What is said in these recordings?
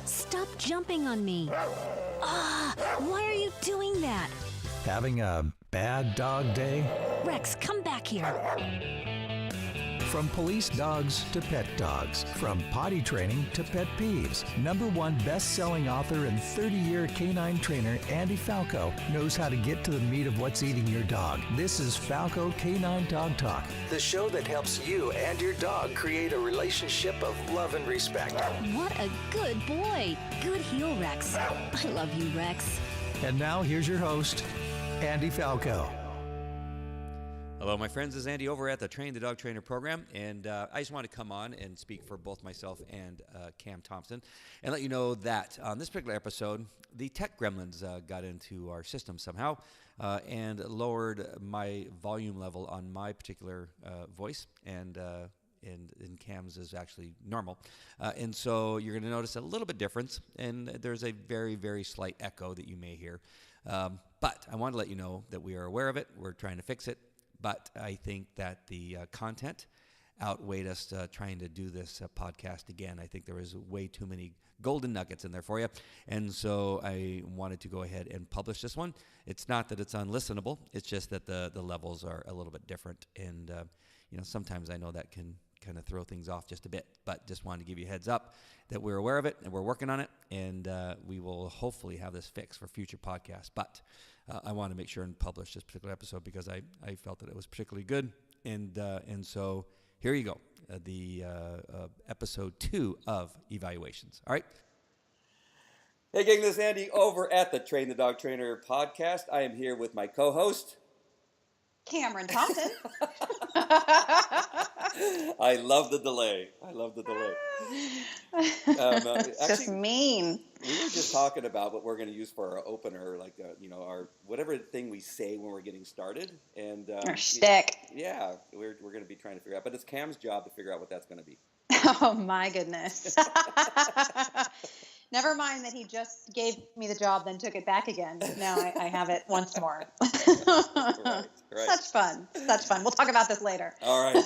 Stop jumping on me. Why are you doing that? Having a bad dog day? Rex, come back here. From police dogs to pet dogs, from potty training to pet peeves, #1 best-selling author and 30-year canine trainer Andy Falco knows how to get to the meat of what's eating your dog. This is Falco Canine Dog Talk, the show that helps you and your dog create a relationship of love and respect. What a good boy. Good heel, Rex. I love you, Rex. And now here's your host, Andy Falco. Hello, my friends. This is Andy over at the Train the Dog Trainer program, and I just want to come on and speak for both myself and Cam-Thompsen and let you know that on this particular episode, the tech gremlins got into our system somehow and lowered my volume level on my particular voice, and Cam's is actually normal. And so you're going to notice a little bit difference, and there's a very, very slight echo that you may hear. But I want to let you know that we are aware of it. We're trying to fix it. But I think that the content outweighed us trying to do this podcast again. I think there was way too many golden nuggets in there for you. And so I wanted to go ahead and publish this one. It's not that it's unlistenable. It's just that the levels are a little bit different. And, sometimes I know that can kind of throw things off just a bit. But just wanted to give you a heads up that we're aware of it and we're working on it. And we will hopefully have this fixed for future podcasts. But I want to make sure and publish this particular episode because I felt that it was particularly good. And so here you go, the episode 2 of Evaluations. All right. Hey, gang, this is Andy over at the Train the Dog Trainer podcast. I am here with my co-host, Cameron-Thompsen. I love the delay. It's just mean. We were just talking about what we're going to use for our opener, like our whatever thing we say when we're getting started, and our shtick. Yeah, we're going to be trying to figure out, but it's Cam's job to figure out what that's going to be. Oh my goodness! Never mind that he just gave me the job, then took it back again. But now I have it once more. Right. Such fun. We'll talk about this later. All right.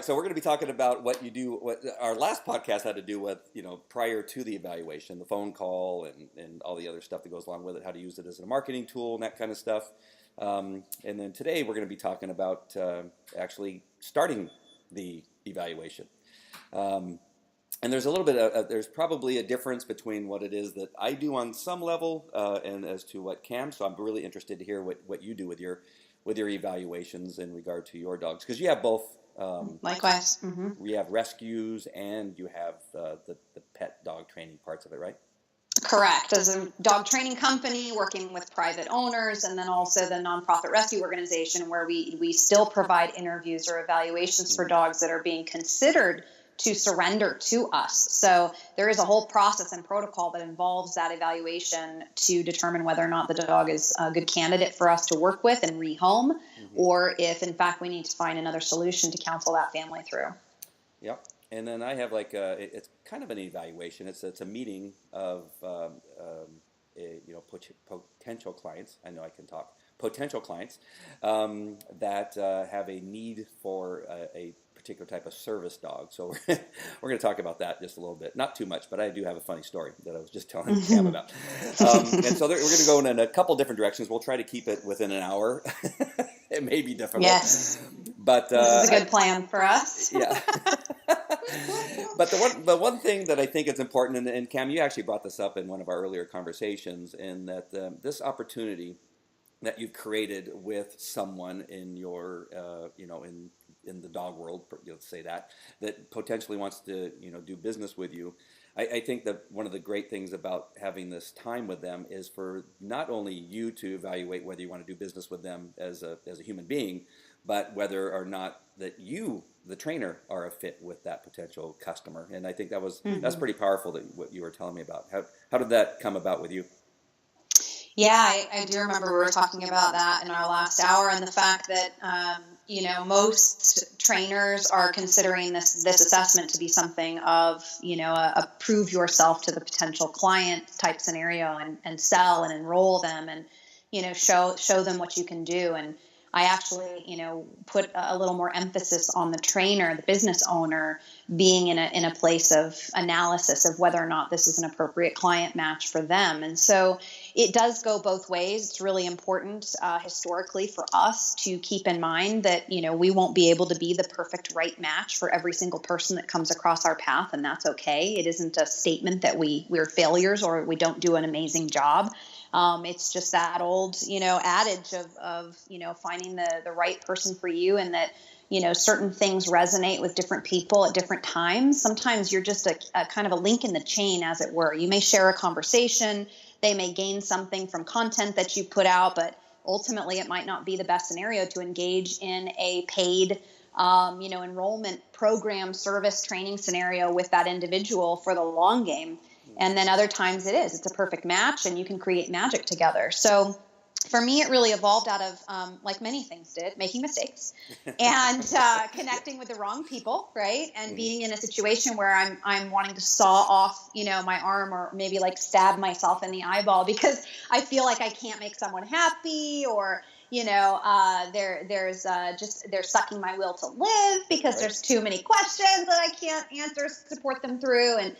So we're going to be talking about what you do. What our last podcast had to do with, prior to the evaluation, the phone call and all the other stuff that goes along with it, how to use it as a marketing tool and that kind of stuff. And then today we're going to be talking about actually starting the evaluation. And there's a little bit there's probably a difference between what it is that I do on some level and as to what Cam. So I'm really interested to hear what you do with your evaluations in regard to your dogs, because you have both. Likewise. Mm-hmm. We have rescues and you have the pet dog training parts of it, right? Correct. As a dog training company working with private owners, and then also the nonprofit rescue organization where we still provide interviews or evaluations for dogs that are being considered to surrender to us. So there is a whole process and protocol that involves that evaluation to determine whether or not the dog is a good candidate for us to work with and rehome, or if in fact we need to find another solution to counsel that family through. Yep. And then I have it's kind of an evaluation. It's a meeting of potential clients. I know I can talk. Potential clients that have a need for a particular type of service dog. So we're going to talk about that just a little bit. Not too much, but I do have a funny story that I was just telling Cam about. And so we're going to go in a couple different directions. We'll try to keep it within an hour. It may be difficult. Yes. But this is a good plan for us. Yeah. But the one thing that I think is important, and Cam, you actually brought this up in one of our earlier conversations, in that this opportunity that you've created with someone in your, in the dog world, let's say that potentially wants to, do business with you. I think that one of the great things about having this time with them is for not only you to evaluate whether you want to do business with them as a human being, but whether or not that you, the trainer, are a fit with that potential customer. And I think that's pretty powerful, that what you were telling me about. How did that come about with you? Yeah, I do remember we were talking about that in our last hour, and the fact that, most trainers are considering this assessment to be something of, a prove yourself to the potential client type scenario, and sell and enroll them and, show them what you can do. And I actually, put a little more emphasis on the trainer, the business owner, being in a place of analysis of whether or not this is an appropriate client match for them. And so it does go both ways. It's really important historically for us to keep in mind that, we won't be able to be the perfect right match for every single person that comes across our path, and that's okay. It isn't a statement that we're failures or we don't do an amazing job. It's just that old, adage of finding the right person for you, and that, certain things resonate with different people at different times. Sometimes you're just a kind of a link in the chain, as it were. You may share a conversation. They may gain something from content that you put out, but ultimately it might not be the best scenario to engage in a paid, enrollment program, service, training scenario with that individual for the long game. And then other times it's a perfect match and you can create magic together. So for me, it really evolved out of, like many things did, making mistakes and connecting with the wrong people, right? And being in a situation where I'm wanting to saw off, my arm, or maybe like stab myself in the eyeball because I feel like I can't make someone happy, or they're sucking my will to live because there's too many questions that I can't answer, support them through. And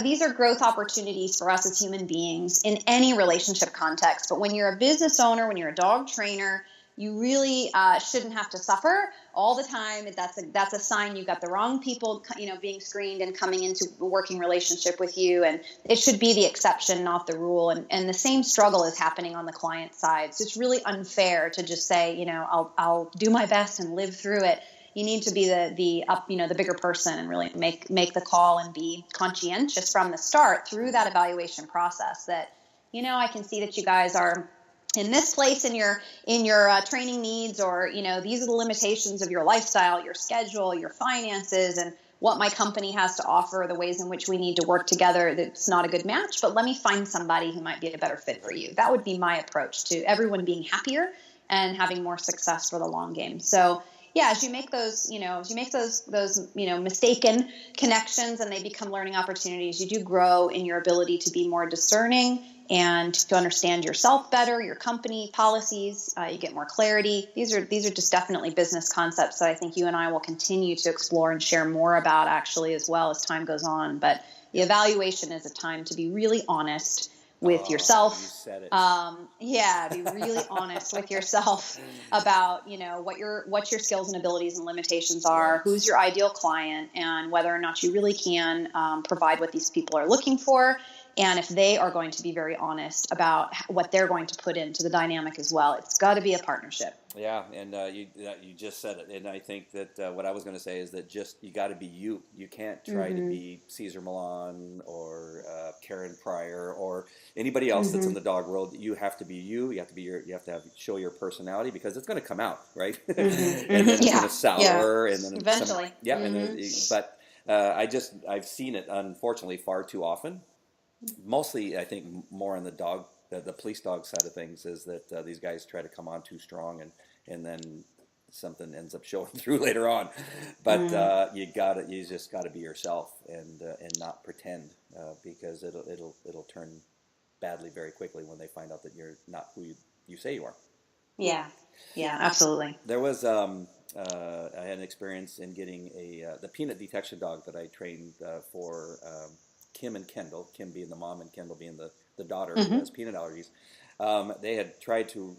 these are growth opportunities for us as human beings in any relationship context. But when you're a business owner, when you're a dog trainer, you really shouldn't have to suffer all the time. That's a sign you've got the wrong people, being screened and coming into a working relationship with you. And it should be the exception, not the rule. And the same struggle is happening on the client side. So it's really unfair to just say, I'll do my best and live through it. You need to be the bigger person and really make the call and be conscientious from the start through that evaluation process that, I can see that you guys are in this place in your training needs, or, these are the limitations of your lifestyle, your schedule, your finances, and what my company has to offer, the ways in which we need to work together. That's not a good match, but let me find somebody who might be a better fit for you. That would be my approach to everyone being happier and having more success for the long game. So yeah, as you make those mistaken connections and they become learning opportunities, you do grow in your ability to be more discerning and to understand yourself better, your company policies. You get more clarity. These are just definitely business concepts that I think you and I will continue to explore and share more about, actually, as well as time goes on. But the evaluation is a time to be really honest with yourself. You said it. Be really honest with yourself about, what your skills and abilities and limitations are, who's your ideal client, and whether or not you really can provide what these people are looking for. And if they are going to be very honest about what they're going to put into the dynamic as well. It's got to be a partnership. Yeah, and you just said it. And I think that what I was going to say is that you got to be you. You can't try to be Cesar Millan or Karen Pryor or anybody else that's in the dog world. You have to be you. You have to show your personality, because it's going to come out, right? And then it's going to sour, and then eventually. But I've seen it, unfortunately, far too often. Mostly, I think, more on the police dog side of things, is that these guys try to come on too strong, and then something ends up showing through later on. But you just gotta be yourself and not pretend, because it'll turn badly very quickly when they find out that you're not who you say you are. Yeah, absolutely. There was I had an experience in getting the peanut detection dog that I trained for. Kim and Kendall, Kim being the mom and Kendall being the daughter who has peanut allergies. They had tried to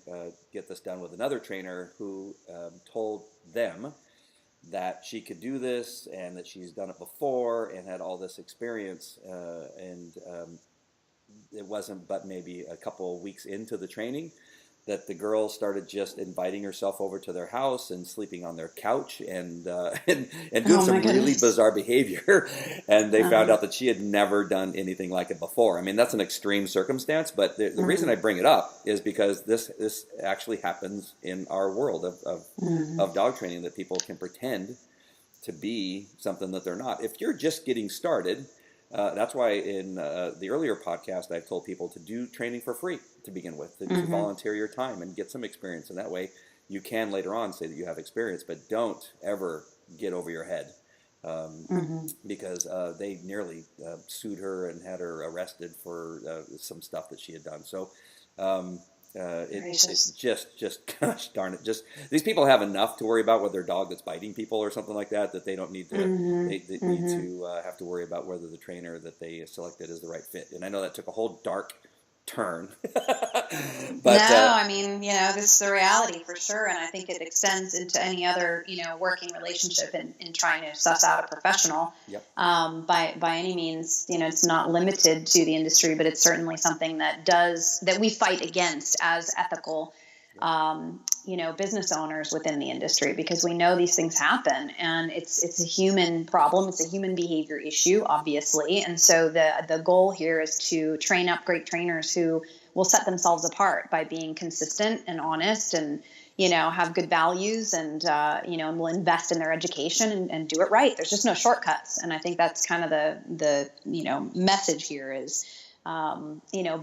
get this done with another trainer who told them that she could do this and that she's done it before and had all this experience. And it wasn't but maybe a couple of weeks into the training that the girl started just inviting herself over to their house and sleeping on their couch and doing some really bizarre behavior. And they found out that she had never done anything like it before. I mean, that's an extreme circumstance, but the reason I bring it up is because this actually happens in our world of dog training, that people can pretend to be something that they're not. If you're just getting started, that's why in the earlier podcast, I've told people to do training for free to begin with, to volunteer your time and get some experience. And that way you can later on say that you have experience, but don't ever get over your head, because they nearly sued her and had her arrested for some stuff that she had done. So it's just gosh darn it, just these people have enough to worry about with their dog that's biting people or something like that they don't need to they need to have to worry about whether the trainer that they selected is the right fit. And I know that took a whole dark turn. But I mean, this is the reality for sure. And I think it extends into any other, working relationship in trying to suss out a professional. Yep. By any means, it's not limited to the industry, but it's certainly something that we fight against as ethical, business owners within the industry, because we know these things happen, and it's a human problem. It's a human behavior issue, obviously. And so the goal here is to train up great trainers who will set themselves apart by being consistent and honest, and, have good values, and, will invest in their education and do it right. There's just no shortcuts. And I think that's kind of the message here is,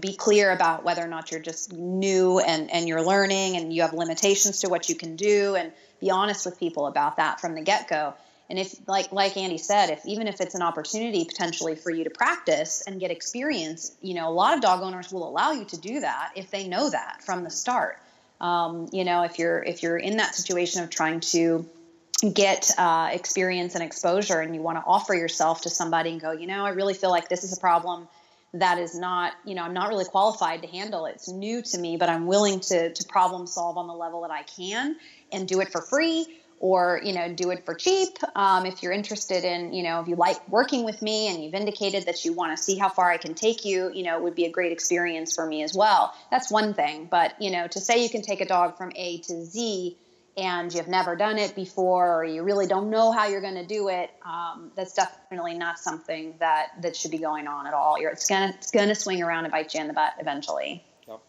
be clear about whether or not you're just new and you're learning and you have limitations to what you can do, and be honest with people about that from the get-go. And if, like Andy said, even if it's an opportunity potentially for you to practice and get experience, a lot of dog owners will allow you to do that if they know that from the start. If you're in that situation of trying to get experience and exposure, and you want to offer yourself to somebody and go, I really feel like this is a problem that is not, I'm not really qualified to handle. It's new to me, but I'm willing to problem solve on the level that I can, and do it for free, or, do it for cheap. If you're interested in, if you like working with me and you've indicated that you want to see how far I can take you, it would be a great experience for me as well. That's one thing. But, to say you can take a dog from A to Z and you've never done it before, or you really don't know how you're going to do it, that's definitely not something that should be going on at all. It's gonna swing around and bite you in the butt eventually. Yep.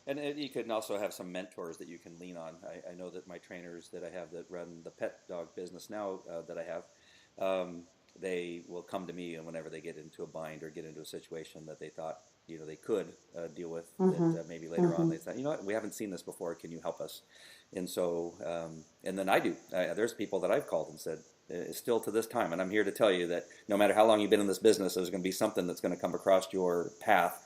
And you can also have some mentors that you can lean on. I know that my trainers that I have that run the pet dog business now that I have, they will come to me, and whenever they get into a bind or get into a situation that they thought they could deal with, that maybe later on they thought, what, we haven't seen this before, can you help us? And so, and then I do. There's people that I've called and said, still to this time, and I'm here to tell you that no matter how long you've been in this business, there's going to be something that's going to come across your path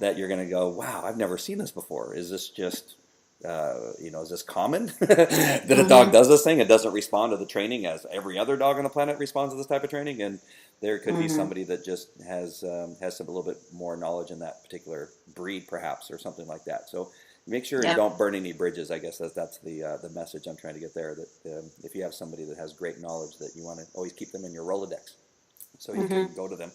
that you're going to go, wow, I've never seen this before. Is this just, is this common that a dog does this thing? It doesn't respond to the training as every other dog on the planet responds to this type of training. And there could be somebody that just has some a little bit more knowledge in that particular breed, perhaps, or something like that. So make sure you don't burn any bridges. I guess that's the message I'm trying to get there. That if you have somebody that has great knowledge, that you want to always keep them in your Rolodex, so you can go to them.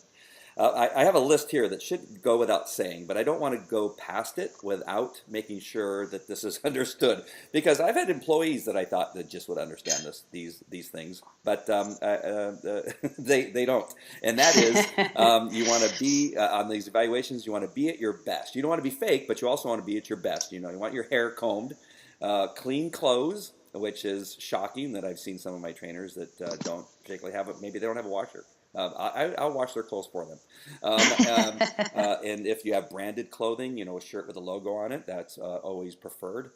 I have a list here that should go without saying, but I don't want to go past it without making sure that this is understood, because I've had employees that I thought that just would understand these things, but they don't. And that is, you want to be on these evaluations. You want to be at your best. You don't want to be fake, but you also want to be at your best. You want your hair combed, clean clothes, which is shocking that I've seen some of my trainers that don't particularly have it. Maybe they don't have a washer. I'll wash their clothes for them. And if you have branded clothing, a shirt with a logo on it, that's always preferred.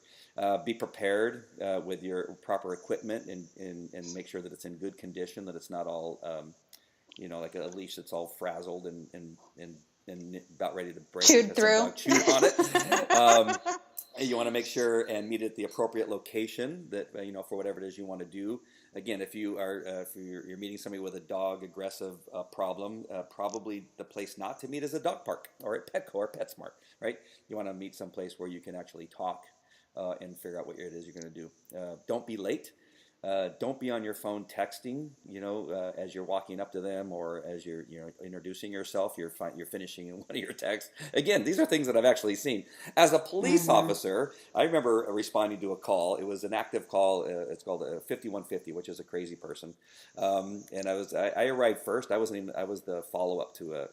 Be prepared with your proper equipment, and make sure that it's in good condition, that it's not all, like a leash that's all frazzled and about ready to break. Chewed through. Chewed on it. You want to make sure and meet it at the appropriate location that, for whatever it is you want to do. Again, if you're meeting somebody with a dog aggressive problem, probably the place not to meet is a dog park or a Petco or PetSmart, right? You want to meet someplace where you can actually talk and figure out what it is you're going to do. Don't be late. Don't be on your phone texting, as you're walking up to them, or as you're introducing yourself, you're finishing in one of your texts. Again, these are things that I've actually seen. As a police officer, I remember responding to a call. It was an active call. It's called 5150, which is a crazy person. And I arrived first. I was the follow-up to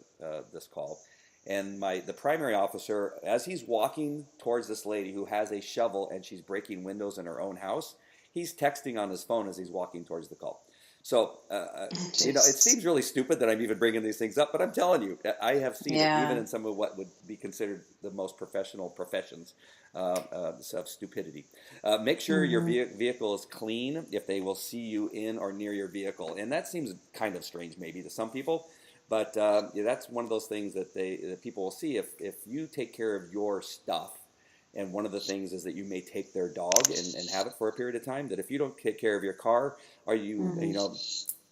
this call. And the primary officer, as he's walking towards this lady who has a shovel and she's breaking windows in her own house, he's texting on his phone as he's walking towards the call. So, it seems really stupid that I'm even bringing these things up, but I'm telling you, I have seen it even in some of what would be considered the most professional professions of stupidity. Make sure your vehicle is clean if they will see you in or near your vehicle. And that seems kind of strange maybe to some people, but that's one of those things that people will see. If you take care of your stuff, And one of the things is that you may take their dog and have it for a period of time, that if you don't take care of your car, are you, you know,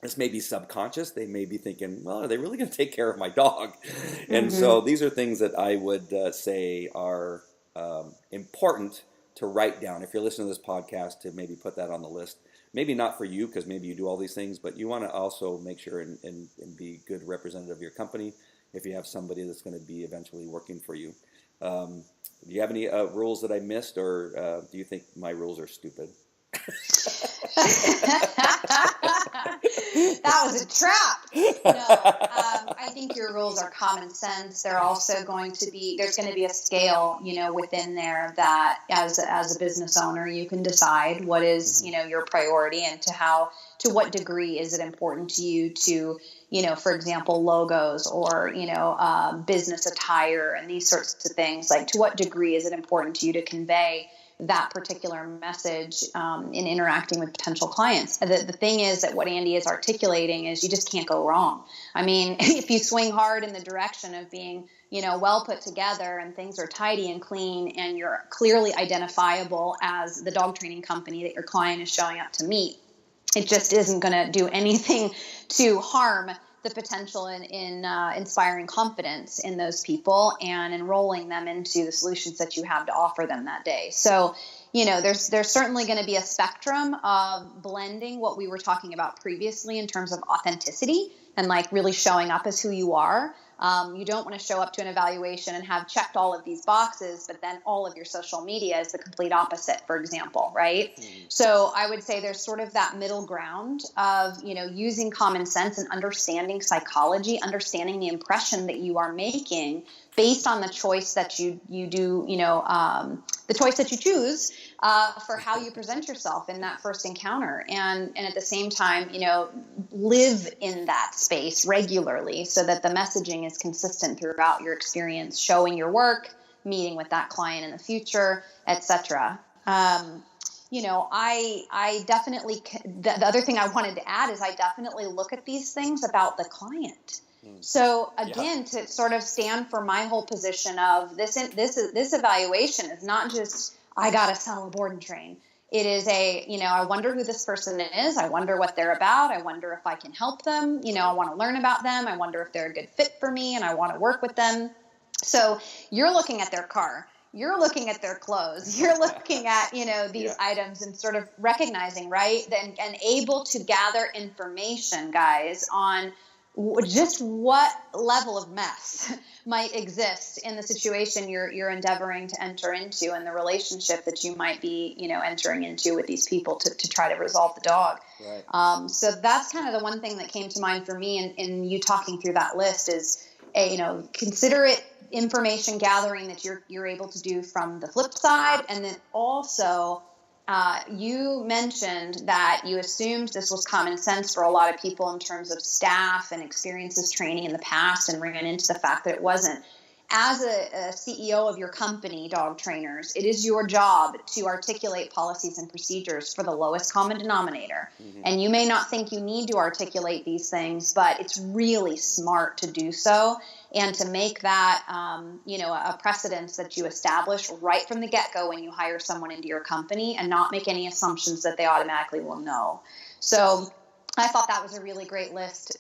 this may be subconscious. They may be thinking, well, are they really going to take care of my dog? And so these are things that I would say are important to write down. If you're listening to this podcast, to maybe put that on the list. Maybe not for you, because maybe you do all these things, but you want to also make sure and be a good representative of your company if you have somebody that's going to be eventually working for you. Do you have any rules that I missed, or do you think my rules are stupid? That was a trap. No, I think your rules are common sense. They're also going to be, there's going to be a scale, you know, within there that as a business owner, you can decide what is, you know, your priority, and to what degree is it important to you to, you know, for example, logos or, you know, business attire and these sorts of things. Like, to what degree is it important to you to convey that particular message in interacting with potential clients? The thing is that what Andy is articulating is you just can't go wrong. I mean, if you swing hard in the direction of being, you know, well put together and things are tidy and clean and you're clearly identifiable as the dog training company that your client is showing up to meet, it just isn't going to do anything to harm the potential in inspiring confidence in those people and enrolling them into the solutions that you have to offer them that day. So, you know, there's certainly going to be a spectrum of blending what we were talking about previously in terms of authenticity and like really showing up as who you are. You don't want to show up to an evaluation and have checked all of these boxes, but then all of your social media is the complete opposite, for example, right? So I would say there's sort of that middle ground of, you know, using common sense and understanding psychology, understanding the impression that you are making based on the choice that you do, you know, the choice that you choose for how you present yourself in that first encounter. And at the same time, you know, live in that space regularly so that the messaging is consistent throughout your experience, showing your work, meeting with that client in the future, etc. You know, I definitely, the other thing I wanted to add is I definitely look at these things about the client. So again, to sort of stand for my whole position of this evaluation is not just, I got to sell a board and train. It is you know, I wonder who this person is. I wonder what they're about. I wonder if I can help them. You know, I want to learn about them. I wonder if they're a good fit for me and I want to work with them. So you're looking at their car. You're looking at their clothes. You're looking at, you know, these items and sort of recognizing, right? And able to gather information, guys, on just what level of mess might exist in the situation you're endeavoring to enter into and the relationship that you might be, you know, entering into with these people to try to resolve the dog. Right. So that's kind of the one thing that came to mind for me in you talking through that list is, you know, consider it information gathering that you're able to do from the flip side. And then also, you mentioned that you assumed this was common sense for a lot of people in terms of staff and experiences training in the past and ran into the fact that it wasn't. As a CEO of your company, Dog Trainers, it is your job to articulate policies and procedures for the lowest common denominator. Mm-hmm. And you may not think you need to articulate these things, but it's really smart to do so and to make that, you know, a precedence that you establish right from the get-go when you hire someone into your company and not make any assumptions that they automatically will know. So I thought that was a really great list,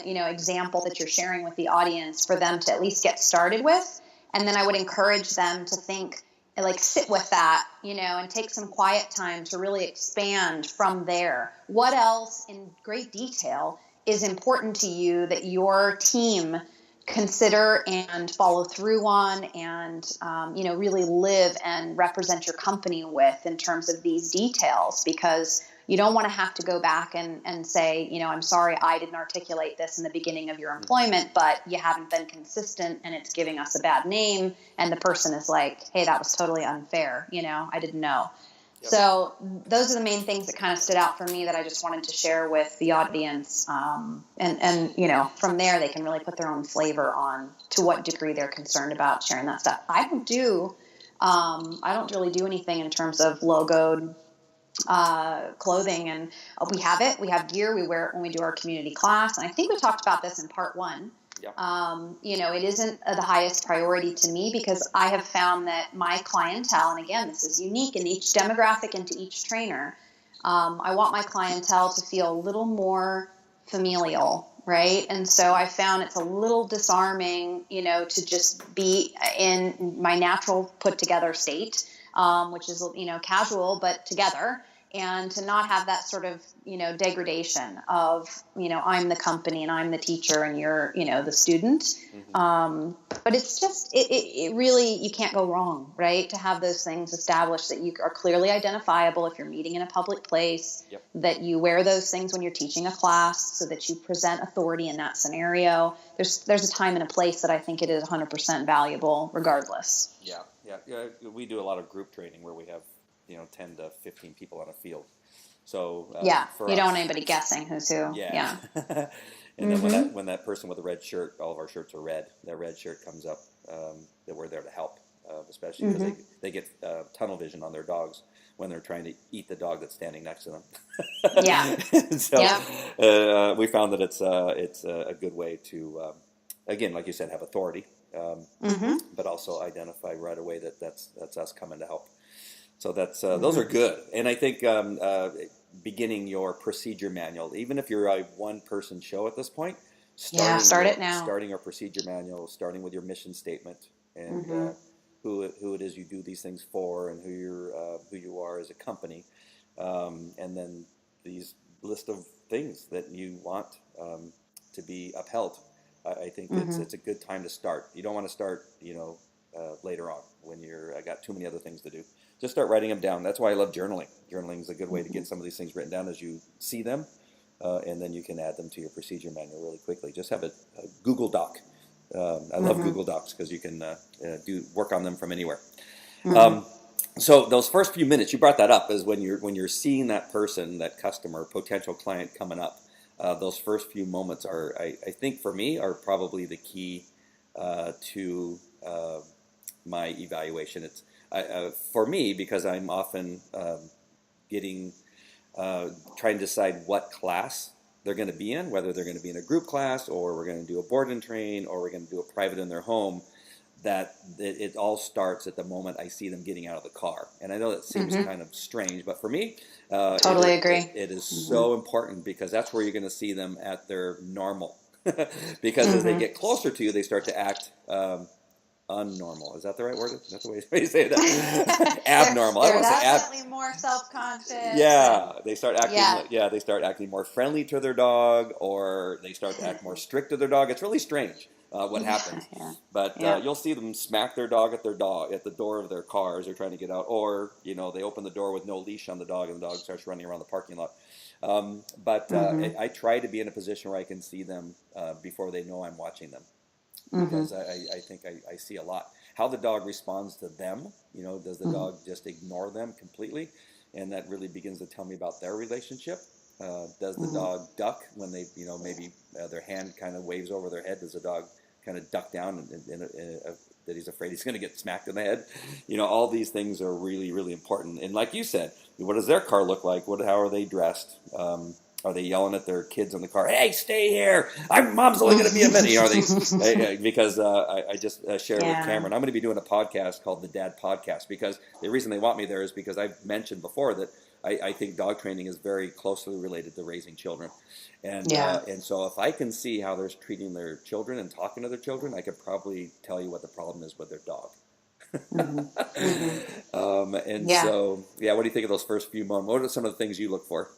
you know, example that you're sharing with the audience for them to at least get started with. And then I would encourage them to think, like, sit with that, you know, and take some quiet time to really expand from there. What else in great detail is important to you that your team consider and follow through on and, you know, really live and represent your company with in terms of these details, because you don't want to have to go back and say, you know, I'm sorry, I didn't articulate this in the beginning of your employment, but you haven't been consistent and it's giving us a bad name. And the person is like, hey, that was totally unfair. You know, I didn't know. Yep. So those are the main things that kind of stood out for me that I just wanted to share with the audience. And you know, from there, they can really put their own flavor on to what degree they're concerned about sharing that stuff. I don't really do anything in terms of logoed clothing, and we have gear. We wear it when we do our community class. And I think we talked about this in part 1. It isn't the highest priority to me because I have found that my clientele, and again, this is unique in each demographic and to each trainer, I want my clientele to feel a little more familial, right? And so I found it's a little disarming, to just be in my natural put together state, which is, casual, but together, and to not have that sort of, degradation of, I'm the company and I'm the teacher and you're, the student. But it's just, it really, you can't go wrong, right? To have those things established that you are clearly identifiable if you're meeting in a public place, that you wear those things when you're teaching a class so that you present authority in that scenario. There's a time and a place that I think it is 100% valuable regardless. Yeah. We do a lot of group training where we have 10 to 15 people on a field. So you don't want anybody guessing who's who. Yeah. And then when that person with the red shirt, all of our shirts are red. That red shirt comes up, that we're there to help, especially because they get tunnel vision on their dogs when they're trying to eat the dog that's standing next to them. So we found that it's a good way to, again, like you said, have authority, but also identify right away that's us coming to help. So that's those are good. And I think beginning your procedure manual, even if you're a one-person show at this point, start it now. Starting our procedure manual, starting with your mission statement, and who it is you do these things for, and who you are as a company, and then these list of things that you want to be upheld. I think it's a good time to start. You don't want to start, later on when I got too many other things to do. Just start writing them down. That's why I love journaling. Journaling is a good way to get some of these things written down as you see them, and then you can add them to your procedure manual really quickly. Just have a Google Doc. I love Google Docs because you can work on them from anywhere. So those first few minutes, you brought that up, is when you're seeing that person, that customer, potential client coming up. Those first few moments are, I think, for me, are probably the key to my evaluation. It's for me, because I'm often trying to decide what class they're going to be in, whether they're going to be in a group class, or we're going to do a board and train, or we're going to do a private in their home, that it all starts at the moment I see them getting out of the car. And I know that seems kind of strange, but for me, totally agree. It is so important, because that's where you're going to see them at their normal. Because as they get closer to you, they start to act unnormal. Is that the right word? That's the way you say that. Abnormal. They're definitely more self-conscious. Yeah, they start acting. They start acting more friendly to their dog, or they start to act more strict to their dog. It's really strange what happens. But you'll see them smack their dog at the door of their car as they're trying to get out, or they open the door with no leash on the dog, and the dog starts running around the parking lot. But I try to be in a position where I can see them before they know I'm watching them. Because I think I see a lot. How the dog responds to them, does the dog just ignore them completely? And that really begins to tell me about their relationship. Does the dog duck when they, maybe their hand kind of waves over their head? Does the dog kind of duck down that he's afraid he's going to get smacked in the head? All these things are really, really important. And like you said, what does their car look like? How are they dressed? Are they yelling at their kids in the car? Hey, stay here! Mom's only going to be a minute. Are they? Because I just shared with Cameron, I'm going to be doing a podcast called the Dad Podcast, because the reason they want me there is because I've mentioned before that I think dog training is very closely related to raising children, and so if I can see how they're treating their children and talking to their children, I could probably tell you what the problem is with their dog. So, what do you think of those first few moments? What are some of the things you look for?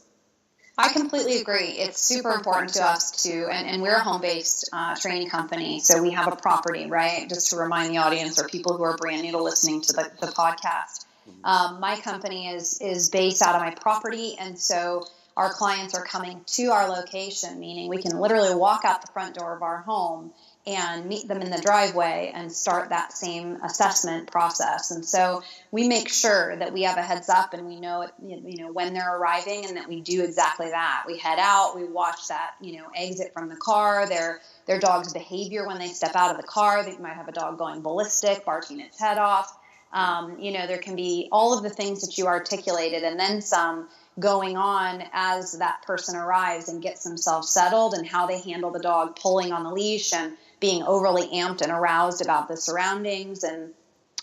I completely agree. It's super important to us too, and we're a home-based training company, so we have a property, right? Just to remind the audience, or people who are brand new to listening to the podcast, my company is based out of my property, and so our clients are coming to our location, meaning we can literally walk out the front door of our home and meet them in the driveway and start that same assessment process. And so we make sure that we have a heads up and we know when they're arriving, and that we do exactly that. We head out, we watch that, exit from the car, their dog's behavior when they step out of the car. They might have a dog going ballistic, barking its head off. There can be all of the things that you articulated and then some going on as that person arrives and gets themselves settled, and how they handle the dog pulling on the leash and being overly amped and aroused about the surroundings and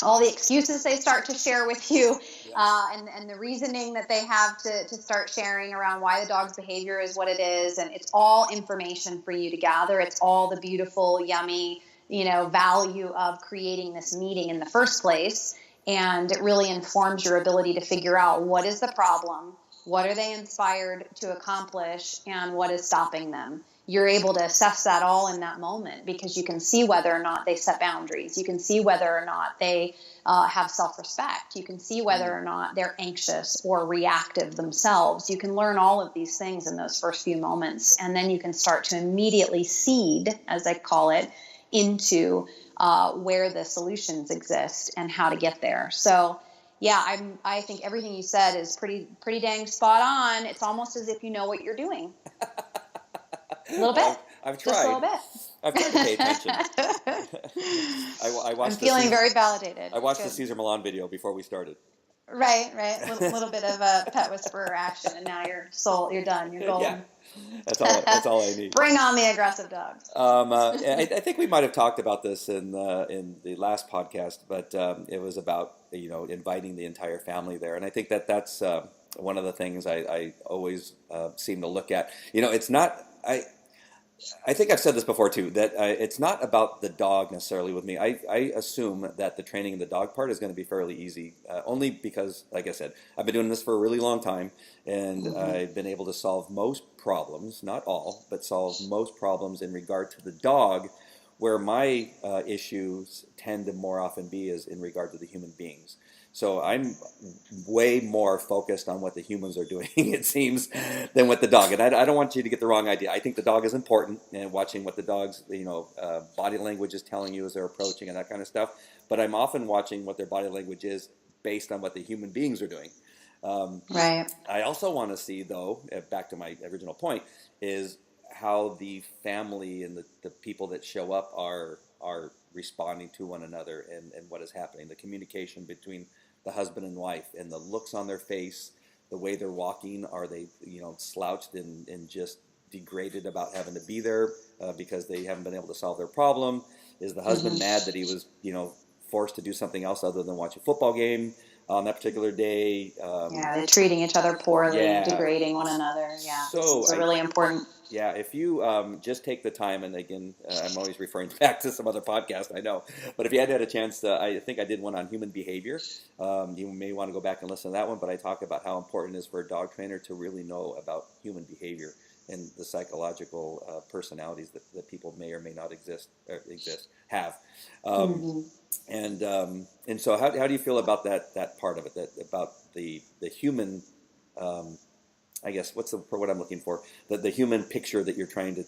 all the excuses they start to share with you, and the reasoning that they have to start sharing around why the dog's behavior is what it is. And it's all information for you to gather. It's all the beautiful, yummy, value of creating this meeting in the first place. And it really informs your ability to figure out what is the problem, what are they inspired to accomplish, and what is stopping them. You're able to assess that all in that moment because you can see whether or not they set boundaries. You can see whether or not they have self-respect. You can see whether or not they're anxious or reactive themselves. You can learn all of these things in those first few moments, and then you can start to immediately seed, as I call it, into where the solutions exist and how to get there. So yeah, I think everything you said is pretty dang spot on. It's almost as if you know what you're doing. A little bit. I've tried. Just a little bit. I've tried to pay attention. I'm feeling very validated. I watched the Cesar Millan video before we started. Right. A little bit of a pet whisperer action, and now you're done. You're golden. Yeah. That's all I need. Bring on the aggressive dogs. I think we might have talked about this in the last podcast, but it was about inviting the entire family there, and I think that's one of the things I always seem to look at. It's not I think I've said this before too, that it's not about the dog necessarily with me. I assume that the training of the dog part is going to be fairly easy, only because, like I said, I've been doing this for a really long time, and I've been able to solve most problems, not all, but solve most problems in regard to the dog, where my issues tend to more often be is in regard to the human beings. So I'm way more focused on what the humans are doing, it seems, than with the dog. And I don't want you to get the wrong idea. I think the dog is important, and watching what the dog's body language is telling you as they're approaching and that kind of stuff. But I'm often watching what their body language is based on what the human beings are doing. Right. I also want to see, though, back to my original point, is how the family and the people that show up are responding to one another and what is happening, the communication between the husband and wife, and the looks on their face, the way they're walking. Are they, slouched and just degraded about having to be there because they haven't been able to solve their problem? Is the husband mad that he was, forced to do something else other than watch a football game on that particular day? They're treating each other poorly, degrading one another. Yeah, so it's really important. Yeah, if you just take the time, and again, I'm always referring back to some other podcast, I know, but if you had a chance to, I think I did one on human behavior. You may want to go back and listen to that one, but I talk about how important it is for a dog trainer to really know about human behavior and the psychological personalities that people may or may not have. And so how do you feel about that part of it, about the human, I guess, what's the word I'm looking for? The human picture that you're trying to,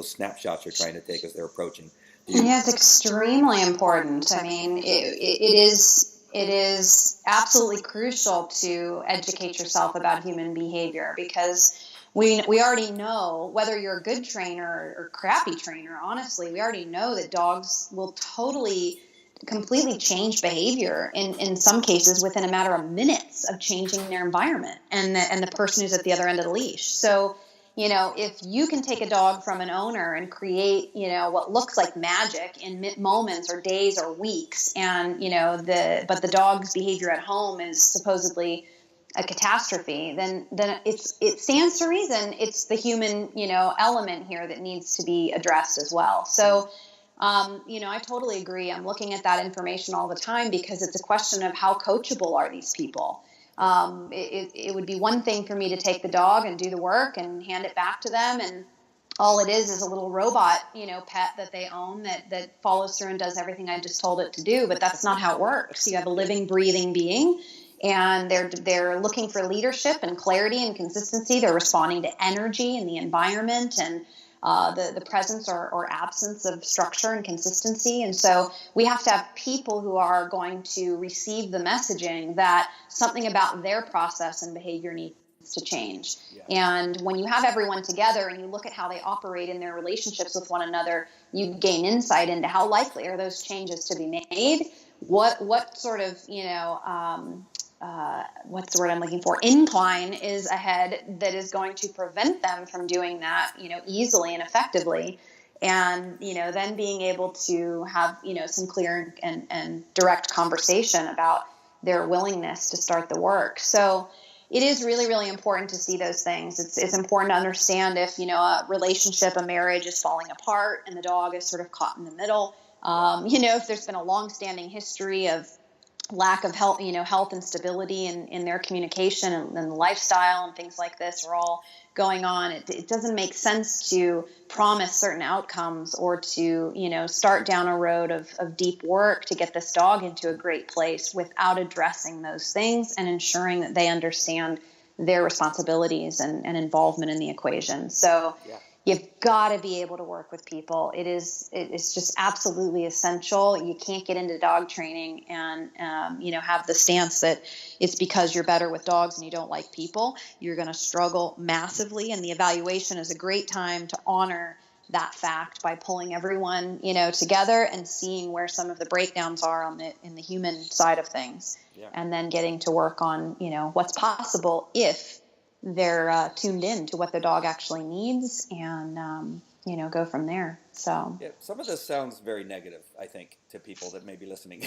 snapshots you're trying to take as they're approaching. Yeah, it's extremely important. I mean, it is absolutely crucial to educate yourself about human behavior, because we already know, whether you're a good trainer or crappy trainer, honestly, we already know that dogs will completely change behavior in some cases within a matter of minutes of changing their environment and the person who's at the other end of the leash. So, if you can take a dog from an owner and create, what looks like magic in moments or days or weeks, and, but the dog's behavior at home is supposedly a catastrophe, then it stands to reason it's the human, element here that needs to be addressed as well. So, I totally agree. I'm looking at that information all the time because it's a question of how coachable are these people. It would be one thing for me to take the dog and do the work and hand it back to them, and all it is a little robot, pet that they own that follows through and does everything I just told it to do. But that's not how it works. You have a living, breathing being, and they're looking for leadership and clarity and consistency. They're responding to energy in the environment and the presence or absence of structure and consistency. And so we have to have people who are going to receive the messaging that something about their process and behavior needs to change. Yeah. And when you have everyone together and you look at how they operate in their relationships with one another, you gain insight into how likely are those changes to be made. What sort of, what's the word I'm looking for? Incline is ahead that is going to prevent them from doing that, easily and effectively. and, then being able to have, some clear and direct conversation about their willingness to start the work. So it is really, really important to see those things. It's important to understand if, a relationship, a marriage is falling apart and the dog is sort of caught in the middle. If there's been a long-standing history of lack of health, health and stability in their communication and lifestyle and things like this are all going on. It doesn't make sense to promise certain outcomes or to, start down a road of deep work to get this dog into a great place without addressing those things and ensuring that they understand their responsibilities and involvement in the equation. So you've got to be able to work with people. It's just absolutely essential. You can't get into dog training and, have the stance that it's because you're better with dogs and you don't like people. You're going to struggle massively. And the evaluation is a great time to honor that fact by pulling everyone, together and seeing where some of the breakdowns are in the human side of things. Yeah. And then getting to work on, what's possible if they're tuned in to what the dog actually needs and, go from there. So yeah, some of this sounds very negative, I think, to people that may be listening.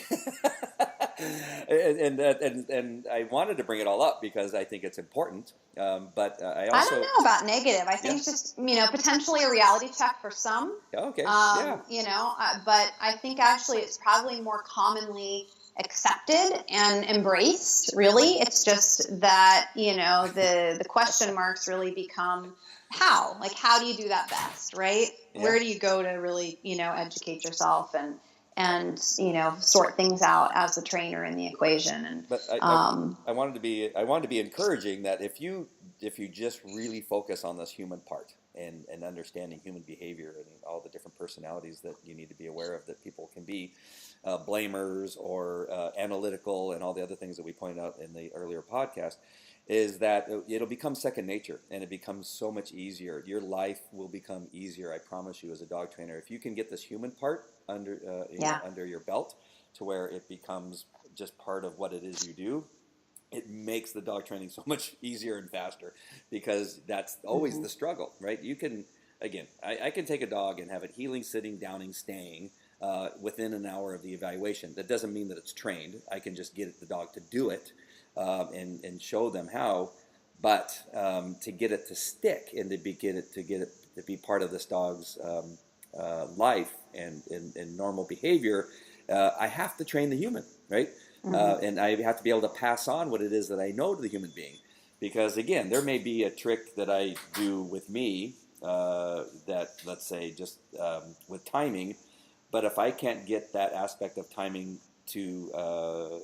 and I wanted to bring it all up because I think it's important. But I also... I don't know about negative. I think it's just, potentially a reality check for some. Okay. But I think actually it's probably more commonly accepted and embraced, really. It's just that, the question marks really become how do you do that best, right? Yeah. Where do you go to really, educate yourself and sort things out as a trainer in the equation? And but I wanted to be encouraging that if you just really focus on this human part and understanding human behavior and all the different personalities that you need to be aware of, that people can be blamers or analytical and all the other things that we pointed out in the earlier podcast, is that it'll become second nature and it becomes so much easier. Your life will become easier, I promise you, as a dog trainer. If you can get this human part under your belt to where it becomes just part of what it is you do, it makes the dog training so much easier and faster, because that's always the struggle, right? You can, again, I can take a dog and have it heeling, sitting, downing, staying within an hour of the evaluation. That doesn't mean that it's trained. I can just get the dog to do it and show them how, but to get it to stick and to get it to be part of this dog's life and normal behavior, I have to train the human, right? And I have to be able to pass on what it is that I know to the human being. Because, again, there may be a trick that I do with me that, let's say, just with timing, but if I can't get that aspect of timing to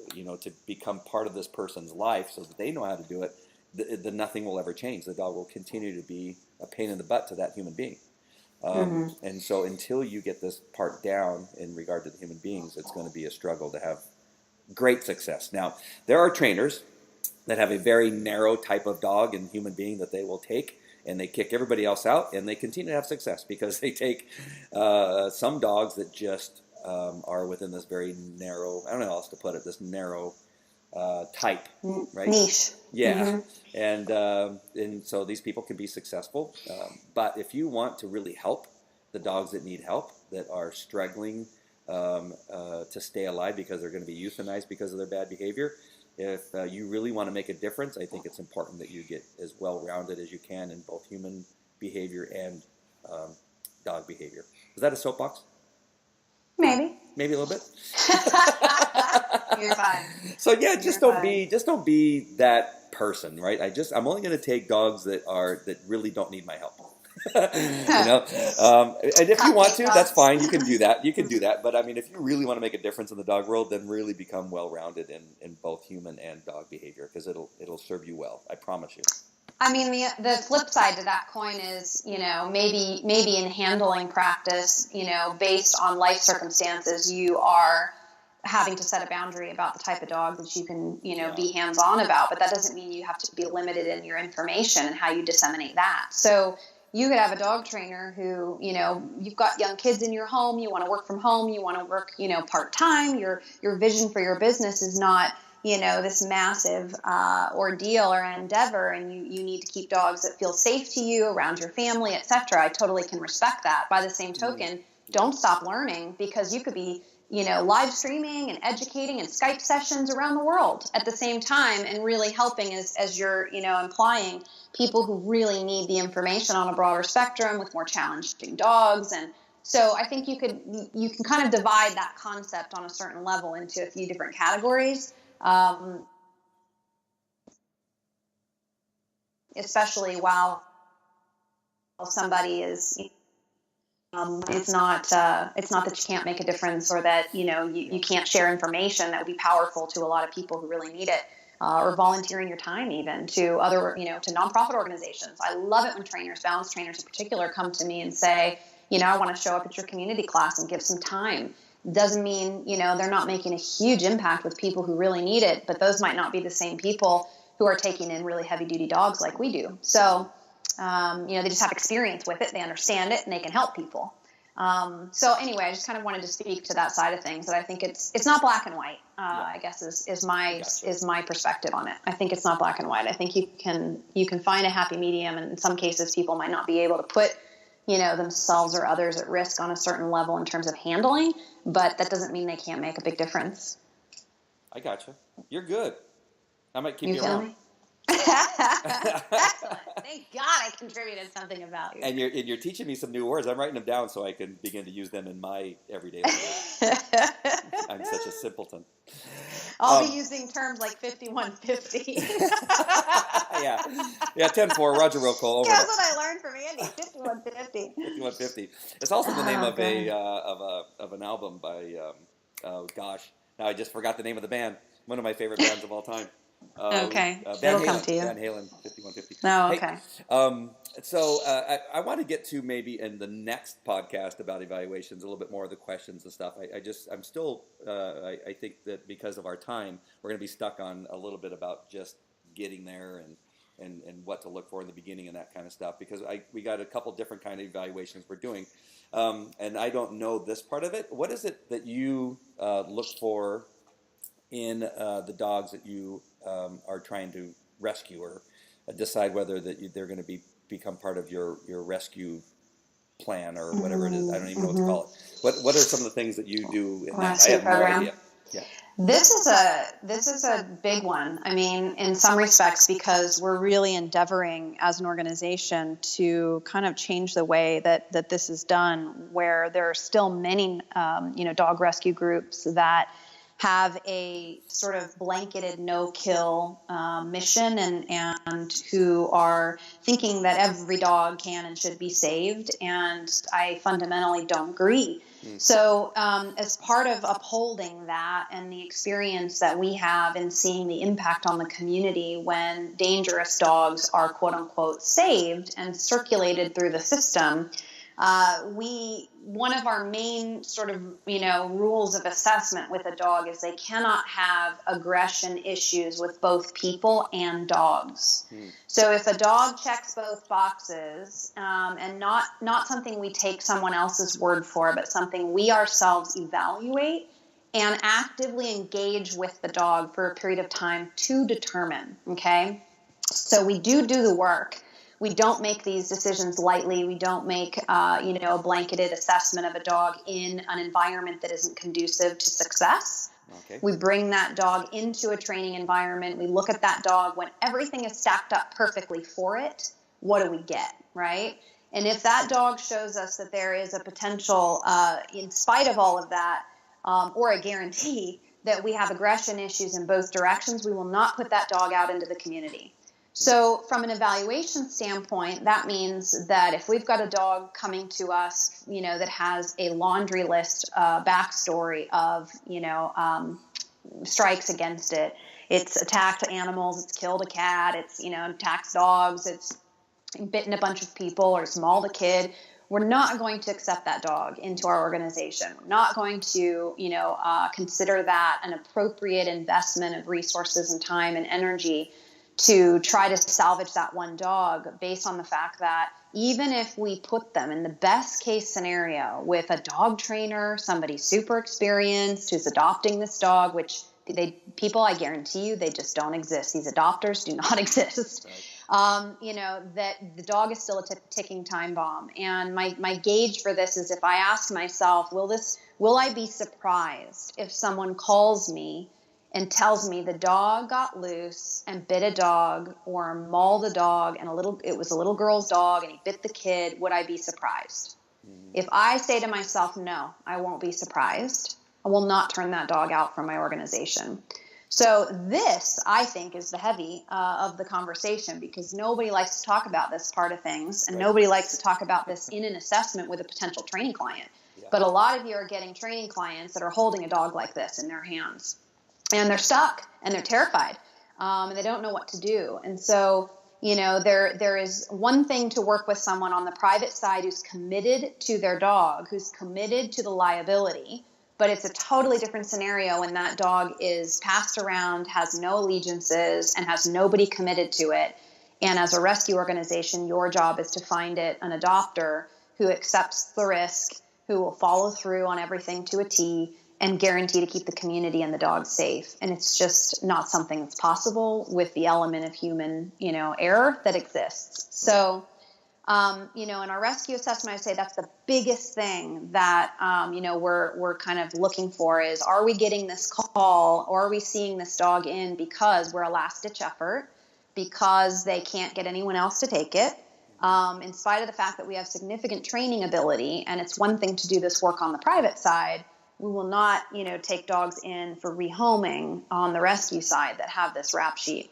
become part of this person's life so that they know how to do it, then nothing will ever change. The dog will continue to be a pain in the butt to that human being. And so until you get this part down in regard to the human beings, it's going to be a struggle to have great success. Now, there are trainers that have a very narrow type of dog and human being that they will take, and they kick everybody else out, and they continue to have success because they take some dogs that just are within this very narrow, I don't know how else to put it, this narrow type, right? Niche. Yeah. And so these people can be successful. But if you want to really help the dogs that need help, that are struggling to stay alive because they're going to be euthanized because of their bad behavior, if you really want to make a difference, I think it's important that you get as well-rounded as you can in both human behavior and dog behavior. Is that a soapbox? Maybe a little bit. You're fine. So yeah, just don't be that person, right? I'm only going to take dogs that really don't need my help. And if you want to, that's fine. You can do that. But I mean, if you really want to make a difference in the dog world, then really become well-rounded in both human and dog behavior, because it'll serve you well. I promise you. I mean, the flip side to that coin is, maybe in handling practice, based on life circumstances, you are having to set a boundary about the type of dog that you can, be hands-on about. But that doesn't mean you have to be limited in your information and how you disseminate that. So you could have a dog trainer who, you've got young kids in your home, you want to work from home, you want to work, part-time, your vision for your business is not, this massive ordeal or endeavor, and you need to keep dogs that feel safe to you, around your family, etc. I totally can respect that. By the same token, don't stop learning, because you could be, live streaming and educating and Skype sessions around the world at the same time, and really helping, as you're, implying, people who really need the information on a broader spectrum with more challenging dogs. And so I think you can kind of divide that concept on a certain level into a few different categories. Especially while somebody is, it's not that you can't make a difference, or that, you can't share information that would be powerful to a lot of people who really need it, or volunteering your time even to other, to nonprofit organizations. I love it when trainers, balance trainers in particular, come to me and say, I want to show up at your community class and give some time. Doesn't mean, they're not making a huge impact with people who really need it, but those might not be the same people who are taking in really heavy duty dogs like we do. So, they just have experience with it, they understand it, and they can help people. So anyway, I just kind of wanted to speak to that side of things, that I think it's not black and white, I guess is my perspective on it. I think it's not black and white. I think you can find a happy medium, and in some cases people might not be able to put, themselves or others at risk on a certain level in terms of handling, but that doesn't mean they can't make a big difference. I gotcha. You're good. I might keep you feel around. Me? Excellent. Thank God I contributed something of value. And you're teaching me some new words. I'm writing them down so I can begin to use them in my everyday life. I'm such a simpleton. I'll be using terms like 5150. Yeah, 10-4, Roger Roll Call. That's what I learned from Andy. 5150. 5150. It's also the name of an album by now I just forgot the name of the band. One of my favorite bands of all time. Okay, Van it'll come to you. Van Halen, 5150. Oh, okay. Hey, so I want to get to maybe in the next podcast about evaluations a little bit more of the questions and stuff. I'm still I think that because of our time, we're going to be stuck on a little bit about just getting there and what to look for in the beginning and that kind of stuff, because we got a couple different kind of evaluations we're doing, and I don't know this part of it. What is it that you look for in the dogs that you are trying to rescue, or decide whether that they're going to become part of your rescue plan or whatever it is? I don't even know what to call it. What are some of the things that you do in that? I have no idea. Yeah. This is a big one. I mean, in some respects, because we're really endeavoring as an organization to kind of change the way that this is done, where there are still many, dog rescue groups that have a sort of blanketed no-kill mission, and who are thinking that every dog can and should be saved, and I fundamentally don't agree. So as part of upholding that, and the experience that we have in seeing the impact on the community when dangerous dogs are quote-unquote saved and circulated through the system, one of our main sort of, rules of assessment with a dog is they cannot have aggression issues with both people and dogs. So if a dog checks both boxes, and not something we take someone else's word for, but something we ourselves evaluate and actively engage with the dog for a period of time to determine, okay? So we do the work. We don't make these decisions lightly. We don't make, a blanketed assessment of a dog in an environment that isn't conducive to success. Okay. We bring that dog into a training environment. We look at that dog when everything is stacked up perfectly for it. What do we get, right? And if that dog shows us that there is a potential, in spite of all of that, or a guarantee that we have aggression issues in both directions, we will not put that dog out into the community. So from an evaluation standpoint, that means that if we've got a dog coming to us, that has a laundry list backstory of, strikes against it, it's attacked animals, it's killed a cat, it's, attacked dogs, it's bitten a bunch of people, or it's mauled a kid, we're not going to accept that dog into our organization. We're not going to, consider that an appropriate investment of resources and time and energy to try to salvage that one dog, based on the fact that even if we put them in the best case scenario with a dog trainer, somebody super experienced who's adopting this dog, which People, I guarantee you, they just don't exist. These adopters do not exist. Right. That the dog is still a ticking time bomb. And my gauge for this is if I ask myself, will I be surprised if someone calls me and tells me the dog got loose and bit a dog or mauled a dog and it was a little girl's dog and he bit the kid? Would I be surprised? Mm-hmm. If I say to myself, no, I won't be surprised, I will not turn that dog out from my organization. So this, I think, is the heavy of the conversation, because nobody likes to talk about this part of things, and nobody likes to talk about this in an assessment with a potential training client. Yeah. But a lot of you are getting training clients that are holding a dog like this in their hands, and they're stuck, and they're terrified, and they don't know what to do. And so, there is one thing to work with someone on the private side who's committed to their dog, who's committed to the liability. But it's a totally different scenario when that dog is passed around, has no allegiances, and has nobody committed to it. And as a rescue organization, your job is to find it an adopter who accepts the risk, who will follow through on everything to a T, and guarantee to keep the community and the dog safe. And it's just not something that's possible with the element of human, error that exists. So, in our rescue assessment, I say that's the biggest thing that, we're kind of looking for is, are we getting this call, or are we seeing this dog in because we're a last-ditch effort, because they can't get anyone else to take it, in spite of the fact that we have significant training ability, and it's one thing to do this work on the private side. We will not, take dogs in for rehoming on the rescue side that have this rap sheet.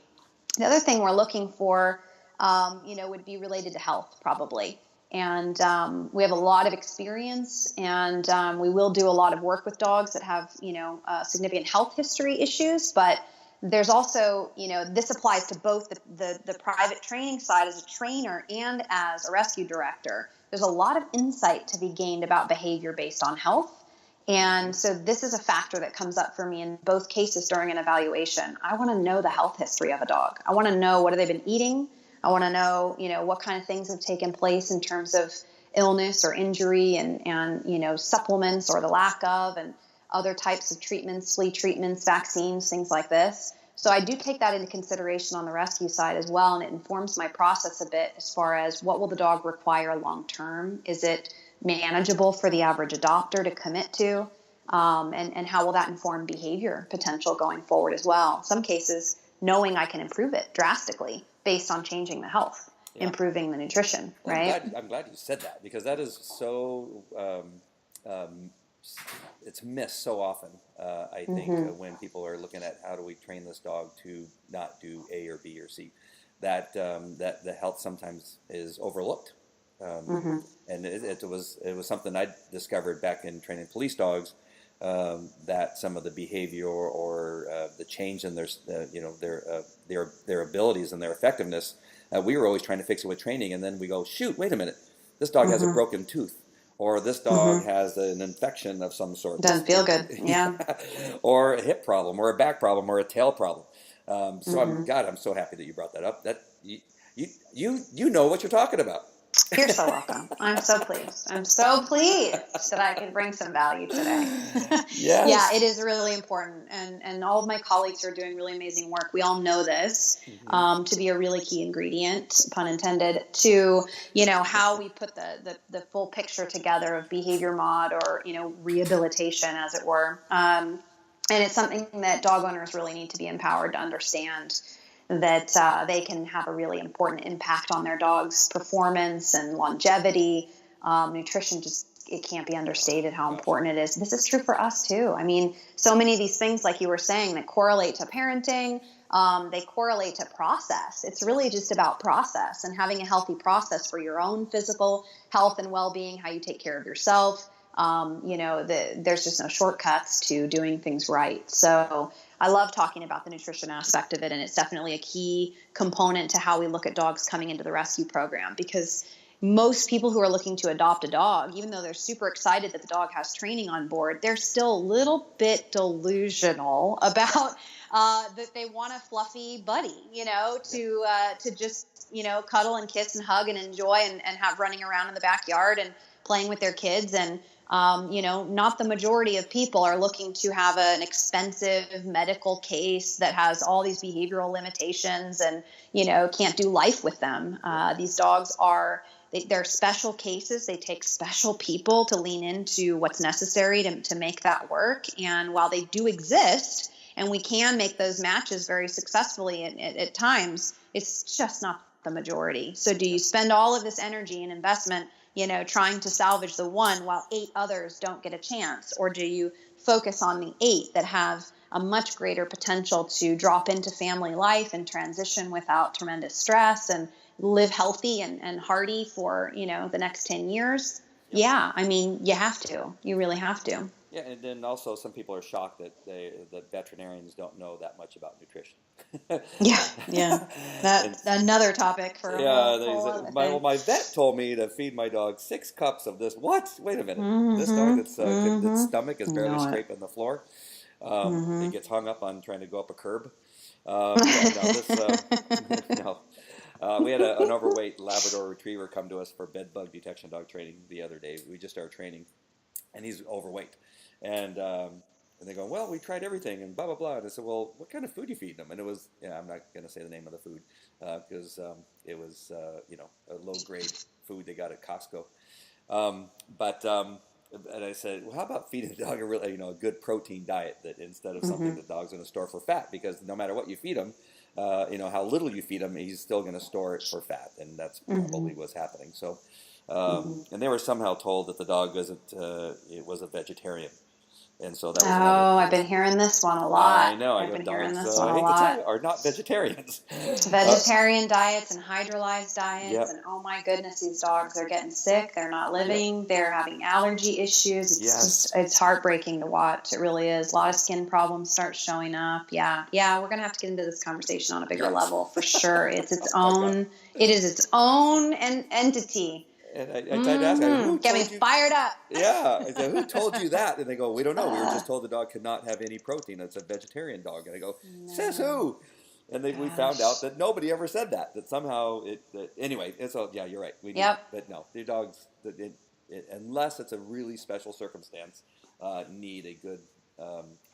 The other thing we're looking for would be related to health, probably. And we have a lot of experience, and we will do a lot of work with dogs that have, significant health history issues. But there's also, this applies to both the private training side as a trainer and as a rescue director. There's a lot of insight to be gained about behavior based on health. And so this is a factor that comes up for me in both cases during an evaluation. I want to know the health history of a dog. I want to know, what have they been eating? I want to know, what kind of things have taken place in terms of illness or injury and supplements or the lack of, and other types of treatments, flea treatments, vaccines, things like this. So I do take that into consideration on the rescue side as well, and it informs my process a bit as far as what will the dog require long term? Is it manageable for the average adopter to commit to? And how will that inform behavior potential going forward as well? Some cases, knowing I can improve it drastically based on changing the health, improving the nutrition, right? I'm glad you said that, because that is so, it's missed so often, I think, when people are looking at how do we train this dog to not do A or B or C, that the health sometimes is overlooked. And it was something I discovered back in training police dogs, that some of the behavior or the change in their abilities and their effectiveness, we were always trying to fix it with training, and then we go, shoot, wait a minute, this dog has a broken tooth, or this dog has an infection of some sort. Doesn't feel good, yeah. Or a hip problem, or a back problem, or a tail problem. So I'm so happy that you brought that up. That you know what you're talking about. You're so welcome. I'm so pleased. I'm so pleased that I can bring some value today. Yes. Yeah, it is really important. And all of my colleagues are doing really amazing work. We all know this to be a really key ingredient, pun intended, to, how we put the full picture together of behavior mod or, rehabilitation, as it were. And it's something that dog owners really need to be empowered to understand, that they can have a really important impact on their dog's performance and longevity. Nutrition, it can't be understated how important it is. This is true for us too. I mean, so many of these things, like you were saying, that correlate to parenting, they correlate to process. It's really just about process and having a healthy process for your own physical health and well-being, how you take care of yourself. There's just no shortcuts to doing things right. So I love talking about the nutrition aspect of it, and it's definitely a key component to how we look at dogs coming into the rescue program, because most people who are looking to adopt a dog, even though they're super excited that the dog has training on board, they're still a little bit delusional about that they want a fluffy buddy, to just, cuddle and kiss and hug and enjoy and have running around in the backyard. And playing with their kids. And, not the majority of people are looking to have an expensive medical case that has all these behavioral limitations and, can't do life with them. These dogs they're special cases. They take special people to lean into what's necessary to make that work. And while they do exist, and we can make those matches very successfully at times, it's just not the majority. So do you spend all of this energy and investment, trying to salvage the one while 8 others don't get a chance? Or do you focus on the 8 that have a much greater potential to drop into family life and transition without tremendous stress and live healthy and hearty for, the next 10 years? Yep. Yeah. I mean, you have to. You really have to. Yeah, and then also some people are shocked that veterinarians don't know that much about nutrition. Yeah. That's another topic for my vet told me to feed my dog 6 cups of this. What? Wait a minute. This dog its stomach is barely scraping the floor. It gets hung up on trying to go up a curb. We had an overweight Labrador Retriever come to us for bed bug detection dog training the other day. We just started training, and he's overweight. And they go, well, we tried everything and blah, blah, blah. And I said, well, what kind of food are you feeding them? And it was, I'm not going to say the name of the food because it was, a low-grade food they got at Costco. And I said, well, how about feeding the dog a good protein diet that instead of something the dog's going to store for fat? Because no matter what you feed him, how little you feed him, he's still going to store it for fat. And that's probably what's happening. So, and they were somehow told that the dog was a vegetarian. And so that was I've been hearing this one a lot. I know. I've been hearing this one a lot. Are not vegetarians. Vegetarian diets and hydrolyzed diets. Yep. And oh my goodness, these dogs are getting sick. They're not living. Yep. They're having allergy issues. It's heartbreaking to watch. It really is. A lot of skin problems start showing up. Yeah. We're going to have to get into this conversation on a bigger level for sure. It is its own entity. And I tried to ask him, get me fired up. Yeah. I said, who told you that? And they go, we don't know. We were just told the dog could not have any protein. It's a vegetarian dog. And I go, says who? And we found out that nobody ever said that. That somehow anyway. So yeah, you're right. But no, the dogs, unless it's a really special circumstance, need a good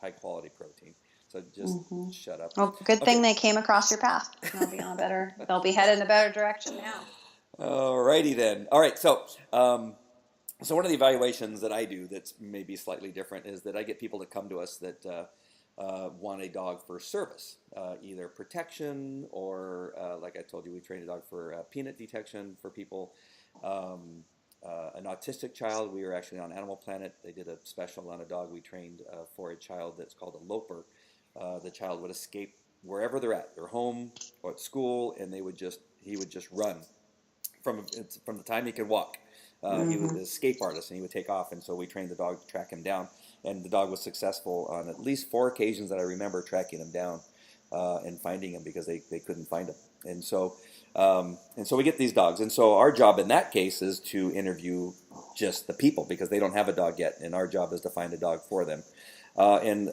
high quality protein. So just shut up. Well, good thing they came across your path. They'll be headed in a better direction now. Alrighty then. All right. So one of the evaluations that I do that's maybe slightly different is that I get people to come to us that want a dog for service, either protection or, like I told you, we trained a dog for peanut detection for people. An autistic child, we were actually on Animal Planet. They did a special on a dog we trained for a child that's called a loper. The child would escape wherever they're at, their home or at school, and he would just run. From the time he could walk. He was an escape artist, and he would take off. And so we trained the dog to track him down. And the dog was successful on at least 4 occasions that I remember tracking him down and finding him because they couldn't find him. And so we get these dogs. And so our job in that case is to interview just the people because they don't have a dog yet. And our job is to find a dog for them. And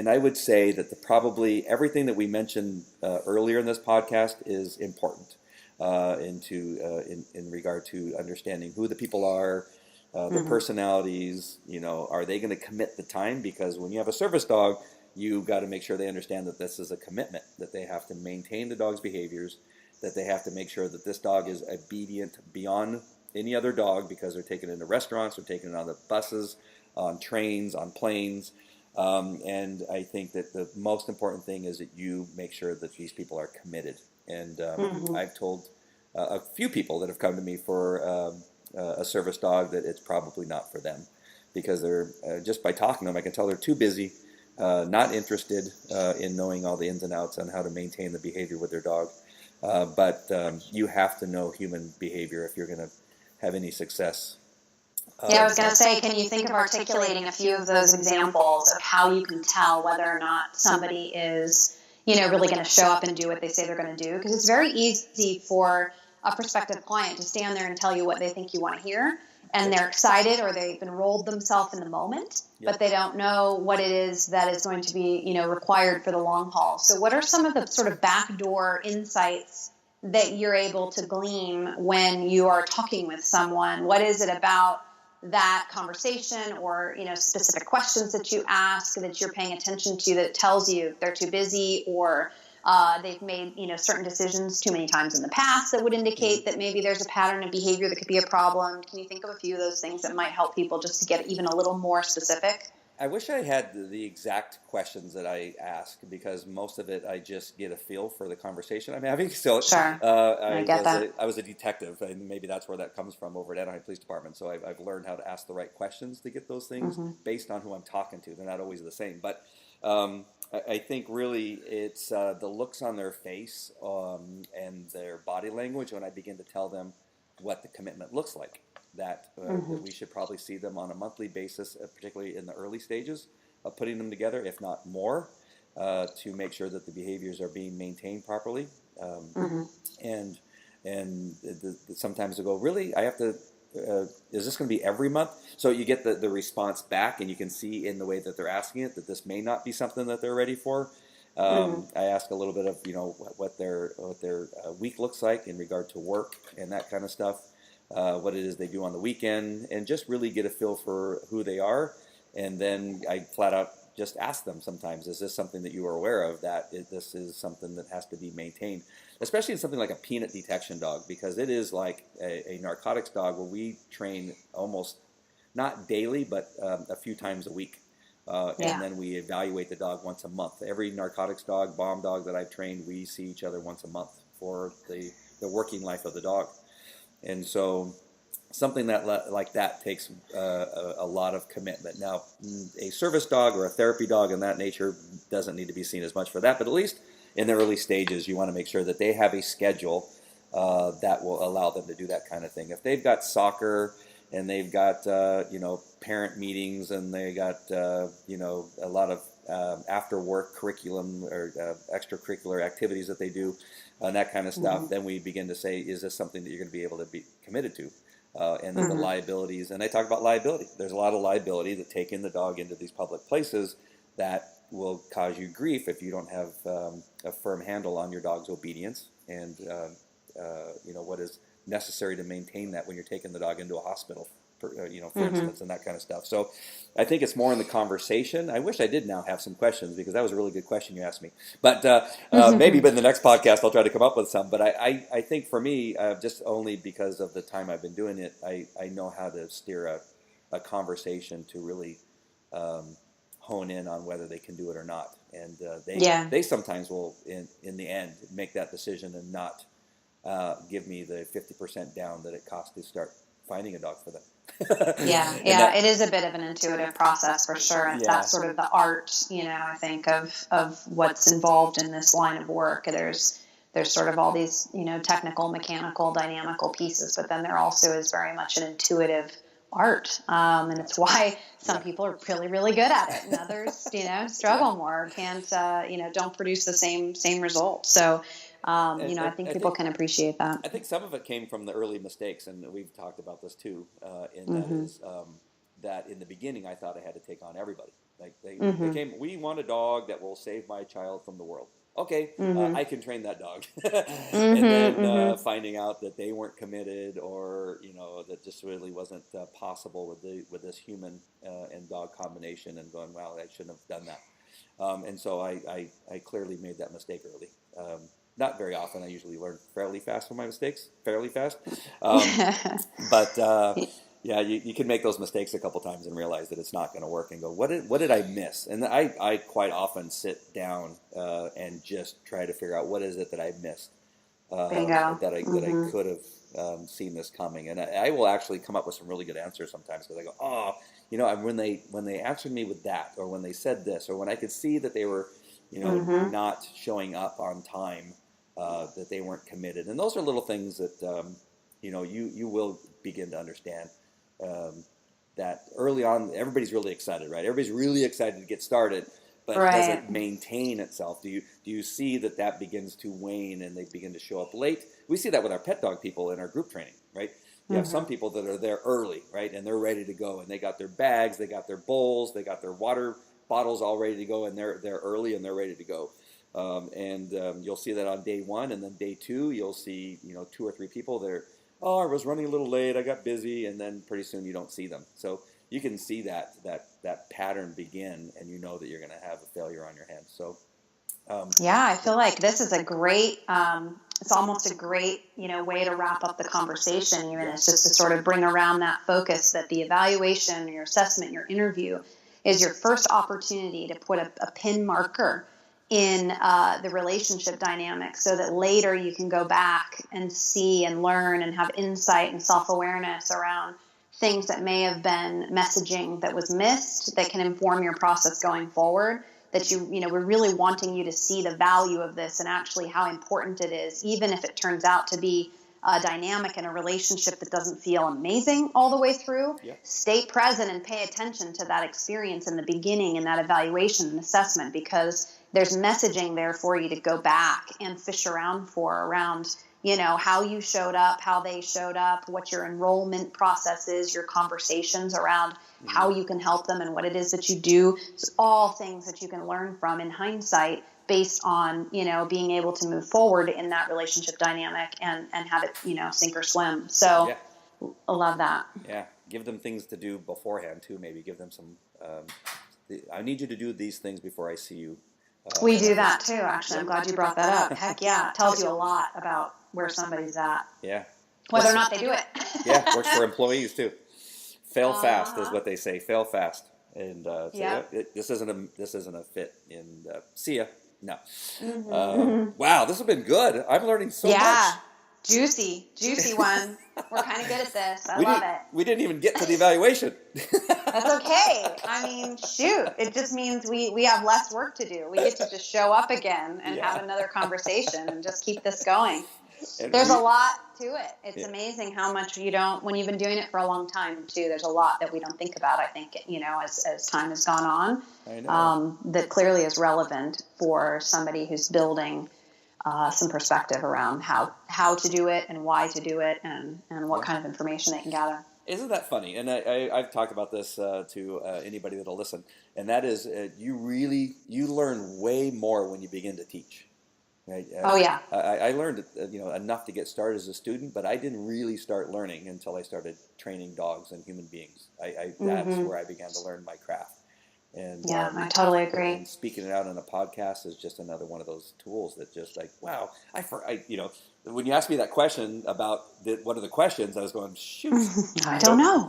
I would say that probably everything that we mentioned earlier in this podcast is important. In regard to understanding who the people are, their personalities, are they going to commit the time? Because when you have a service dog, you got to make sure they understand that this is a commitment, that they have to maintain the dog's behaviors, that they have to make sure that this dog is obedient beyond any other dog because they're taken into restaurants, they're taken on the buses, on trains, on planes. And I think that the most important thing is that you make sure that these people are committed. And I've told a few people that have come to me for a service dog that it's probably not for them because they're just by talking to them, I can tell they're too busy, not interested in knowing all the ins and outs on how to maintain the behavior with their dog. But you have to know human behavior if you're going to have any success. I was going to say, can you think of articulating a few of those examples of how you can tell whether or not somebody is really going to show up and do what they say they're going to do? Because it's very easy for a prospective client to stand there and tell you what they think you want to hear, and they're excited or they've enrolled themselves in the moment, but they don't know what it is that is going to be, required for the long haul. So what are some of the sort of backdoor insights that you're able to glean when you are talking with someone? What is it about that conversation or, specific questions that you ask that you're paying attention to that tells you they're too busy, or they've made, certain decisions too many times in the past that would indicate that maybe there's a pattern of behavior that could be a problem? Can you think of a few of those things that might help people just to get even a little more specific? I wish I had the exact questions that I ask, because most of it I just get a feel for the conversation I'm having. So Sure. I get that. I was a detective, and maybe that's where that comes from over at Anaheim Police Department. So I've learned how to ask the right questions to get those things based on who I'm talking to. They're not always the same, but I think really it's the looks on their face and their body language when I begin to tell them what the commitment looks like. That we should probably see them on a monthly basis, particularly in the early stages of putting them together, if not more, to make sure that the behaviors are being maintained properly. And sometimes they go, really, I have to, is this going to be every month? So you get the response back, and you can see in the way that they're asking it that this may not be something that they're ready for. I ask a little bit of, what their week looks like in regard to work and that kind of stuff. What it is they do on the weekend, and just really get a feel for who they are. And then I flat out just ask them sometimes, is this something that you are aware of, that this is something that has to be maintained, especially in something like a peanut detection dog, because it is like a narcotics dog where we train almost not daily, but a few times a week. And then we evaluate the dog once a month. Every narcotics dog, bomb dog that I've trained, we see each other once a month for the working life of the dog. And so something that like that takes a lot of commitment. Now, a service dog or a therapy dog in that nature doesn't need to be seen as much for that, but at least in the early stages, you want to make sure that they have a schedule that will allow them to do that kind of thing. If they've got soccer and they've got, parent meetings, and they got, a lot of after work curriculum or extracurricular activities that they do, and that kind of stuff, then we begin to say, is this something that you're going to be able to be committed to? And then the liabilities, and I talk about liability. There's a lot of liability that taking the dog into these public places that will cause you grief if you don't have a firm handle on your dog's obedience and, what is necessary to maintain that when you're taking the dog into a hospital, for instance, and that kind of stuff. So I think it's more in the conversation. I wish I did now have some questions, because that was a really good question you asked me. But maybe in the next podcast I'll try to come up with some. But I think for me, just only because of the time I've been doing it, I know how to steer a conversation to really hone in on whether they can do it or not. And they sometimes will, in the end, make that decision and not give me the 50% down that it costs to start finding a dog for them. It is a bit of an intuitive process for sure. And that's sort of the art, I think of what's involved in this line of work. There's sort of all these, technical, mechanical, dynamical pieces, but then there also is very much an intuitive art. And it's why some people are really, really good at it, and others, struggle more, can't, don't produce the same results. So, I think people can appreciate that. I think some of it came from the early mistakes, and we've talked about this too, that is that in the beginning I thought I had to take on everybody. Like they came, we want a dog that will save my child from the world. Okay, I can train that dog. And then finding out that they weren't committed, or that just really wasn't possible with this human and dog combination, and going, wow, I shouldn't have done that. And so I clearly made that mistake early. Not very often. I usually learn fairly fast from my mistakes, fairly fast. But you can make those mistakes a couple times and realize that it's not going to work, and go, what did I miss? And I quite often sit down and just try to figure out what is it that I missed, that I could have seen this coming. And I will actually come up with some really good answers sometimes, because I go, when they answered me with that, or when they said this, or when I could see that they were not showing up on time, that they weren't committed. And those are little things that, you will begin to understand that early on. Everybody's really excited, right? Everybody's really excited to get started, but does it maintain itself? Do you see that begins to wane, and they begin to show up late? We see that with our pet dog people in our group training, right? You have some people that are there early, right? And they're ready to go, and they got their bags, they got their bowls, they got their water bottles all ready to go, and they're early and they're ready to go. You'll see that on day 1, and then day 2, you'll see 2 or 3 people that are, oh, I was running a little late, I got busy, and then pretty soon you don't see them. So you can see that pattern begin, and you know that you're going to have a failure on your hands. So yeah, I feel like this is a great. It's almost a great, way to wrap up the conversation. Even it's just to sort of bring around that focus that the evaluation, your assessment, your interview is your first opportunity to put a pin marker in the relationship dynamic, so that later you can go back and see and learn and have insight and self-awareness around things that may have been messaging that was missed that can inform your process going forward. That we're really wanting you to see the value of this and actually how important it is, even if it turns out to be a dynamic in a relationship that doesn't feel amazing all the way through. Yeah. Stay present and pay attention to that experience in the beginning and that evaluation and assessment, because there's messaging there for you to go back and fish around how you showed up, how they showed up, what your enrollment process is, your conversations around how you can help them and what it is that you do. It's all things that you can learn from in hindsight based on, being able to move forward in that relationship dynamic and have it, sink or swim. So I love that. Yeah. Give them things to do beforehand too. Maybe give them some, I need you to do these things before I see you. We do that too, actually. I'm glad you brought that up. Heck yeah. It tells you a lot about where somebody's at. Yeah. Whether or not they do it. Yeah. Works for employees too. Fail fast is what they say. Fail fast. And this isn't a fit. And see ya. No. Mm-hmm. Wow, this has been good. I'm learning so much. Juicy one. We're kind of good at this. I love it. We didn't even get to the evaluation. That's okay. I mean, shoot. It just means we have less work to do. We get to just show up again and have another conversation and just keep this going. There's a lot to it. It's amazing how much when you've been doing it for a long time too, there's a lot that we don't think about, I think, as time has gone on, I know. That clearly is relevant for somebody who's building some perspective around how to do it and why to do it and what kind of information they can gather. Isn't that funny? And I've talked about this to anybody that'll listen, and that is you learn way more when you begin to teach. Right? Oh yeah. I learned enough to get started as a student, but I didn't really start learning until I started training dogs and human beings. That's where I began to learn my craft. And I totally agree. And speaking it out on a podcast is just another one of those tools that just like, wow, when you asked me that question about what are the questions, I was going, shoot, I don't know.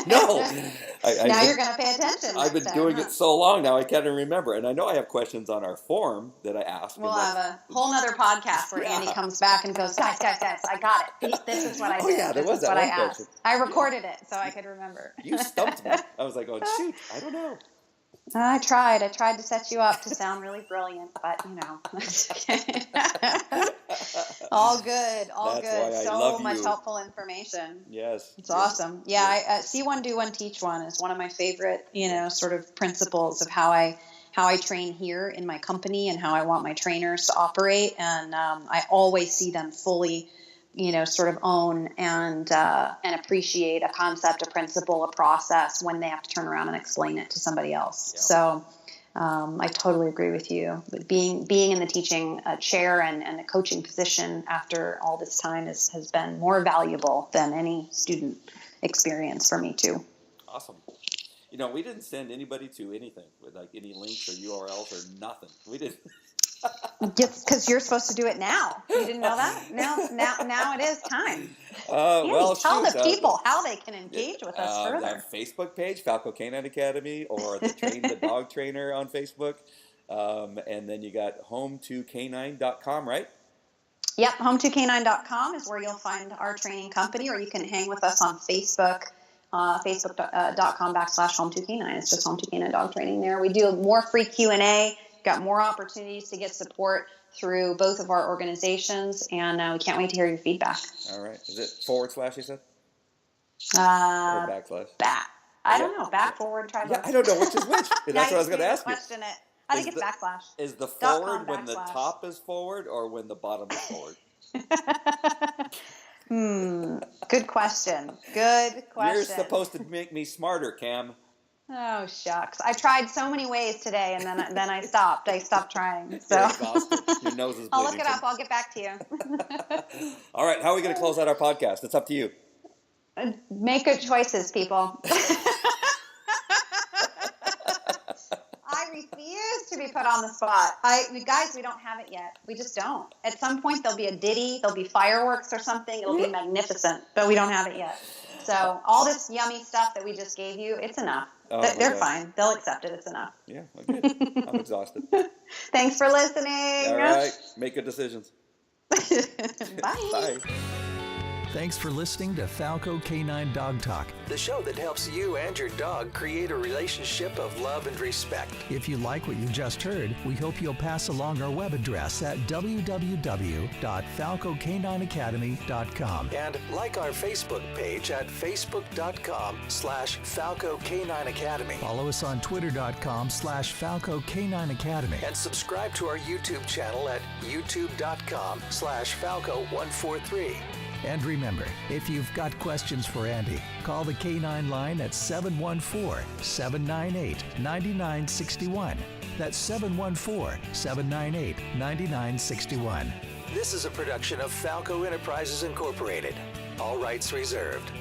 No. Now you're going to pay attention. I've been doing it so long now, I can't even remember. And I know I have questions on our form that I asked. We'll have a whole nother podcast where Andy comes back and goes, guys, I got it. This is what I did. Oh, yeah, there was that what one I asked. question. I recorded it so I could remember. You stumped me. I was like, oh, shoot, I don't know. I tried to set you up to sound really brilliant, but that's okay. All good. So much helpful information. Yes. It's awesome. Yeah, see one, do one, teach one is one of my favorite, sort of principles of how I train here in my company and how I want my trainers to operate. And I always see them fully sort of own and appreciate a concept, a principle, a process when they have to turn around and explain it to somebody else. Yep. So I totally agree with you. Being in the teaching chair and the coaching position after all this time has been more valuable than any student experience for me too. Awesome. We didn't send anybody to anything with like any links or URLs or nothing. We didn't. Just because you're supposed to do it now. You didn't know that? Now it is time. Tell the people how they can engage with us further. That Facebook page, Falco Canine Academy, or the Train the Dog Trainer on Facebook. And then you got home2canine.com, right? Yep, home2canine.com is where you'll find our training company, or you can hang with us on Facebook. Facebook.com/home2canine. It's just Home2Canine Dog Training there. We do more free Q&A. Got more opportunities to get support through both of our organizations, and we can't wait to hear your feedback. All right. Is it / you said? Or backslash? I don't know. Back, forward, try both. Yeah, I don't know which is which. That's what I was going to ask you. Question it. I think it's backslash. Is the forward when the top is forward or when the bottom is forward? Good question. You're supposed to make me smarter, Cam. Oh, shucks. I tried so many ways today, and then I stopped. I stopped trying. So You're exhausted. Your nose is bleeding. I'll look it up. I'll get back to you. All right. How are we going to close out our podcast? It's up to you. Make good choices, people. I refuse to be put on the spot. Guys, we don't have it yet. We just don't. At some point, there'll be a ditty, there'll be fireworks or something. It'll be magnificent, but we don't have it yet. So all this yummy stuff that we just gave you, it's enough. Oh, They're fine. They'll accept it. It's enough. Yeah, well, good. I'm exhausted. Thanks for listening. All right. Make good decisions. Bye. Bye. Thanks for listening to Falco Canine Dog Talk, the show that helps you and your dog create a relationship of love and respect. If you like what you just heard, we hope you'll pass along our web address at www.falcocanineacademy.com and like our Facebook page at facebook.com/Falco Canine Academy. Follow us on twitter.com/Falco Canine Academy and subscribe to our YouTube channel at youtube.com/Falco143. And remember, if you've got questions for Andy, call the K9 line at 714-798-9961. That's 714-798-9961. This is a production of Falco Enterprises Incorporated. All rights reserved.